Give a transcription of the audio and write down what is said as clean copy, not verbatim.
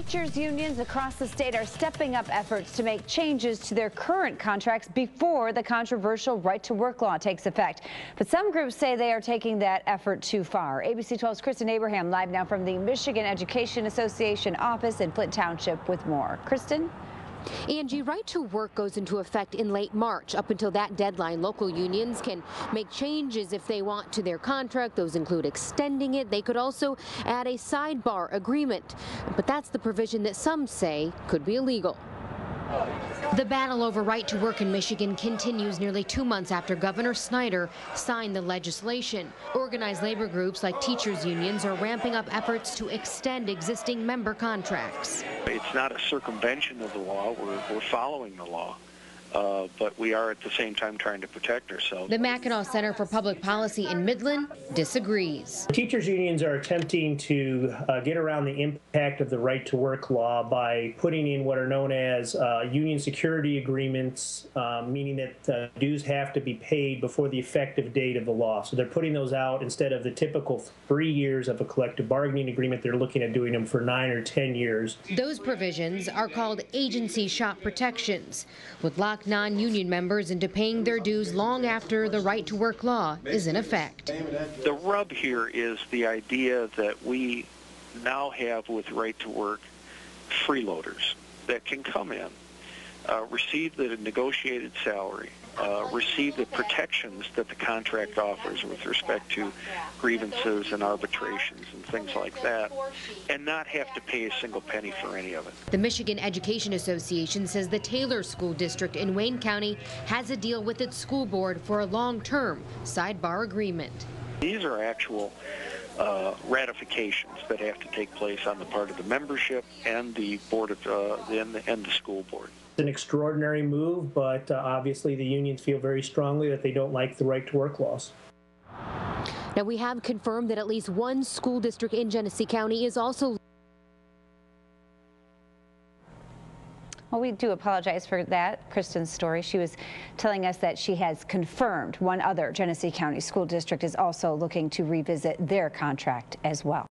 Teachers unions across the state are stepping up efforts to make changes to their current contracts before the controversial right-to-work law takes effect. But some groups say they are taking that effort too far. ABC 12's Kristen Abraham live now from the Michigan Education Association office in Flint Township with more. Kristen? Angie, right to work goes into effect in late March. Up until that deadline, local unions can make changes if they want to their contract. Those include extending it. They could also add a sidebar agreement. But that's the provision that some say could be illegal. The battle over right to work in Michigan continues nearly 2 months after Governor Snyder signed the legislation. Organized labor groups like teachers unions are ramping up efforts to extend existing member contracts. It's not a circumvention of the law. We're following the law. But we are at the same time trying to protect ourselves. The Mackinac Center for Public Policy in Midland disagrees. Teachers unions are attempting to get around the impact of the right to work law by putting in what are known as union security agreements, meaning that dues have to be paid before the effective date of the law. So they're putting those out instead of the typical 3 years of a collective bargaining agreement. They're looking at doing them for 9 or 10 years. Those provisions are called agency shop protections, would lock non-union members into paying their dues long after the right to work law is in effect. The rub here is the idea that we now have with right to work freeloaders that can come in, receive the negotiated salary, receive the protections that the contract offers with respect to grievances and arbitrations and things like that, and not have to pay a single penny for any of it. The Michigan Education Association says the Taylor School District in Wayne County has a deal with its school board for a long-term sidebar agreement. These are actual ratifications that have to take place on the part of the membership and the board of and the school board. It's an extraordinary move, but obviously the unions feel very strongly that they don't like the right to work laws. Now, we have confirmed that at least one school district in Genesee County is also. Well, we do apologize for that, Kristen's story. She was telling us that she has confirmed one other Genesee County school district is also looking to revisit their contract as well.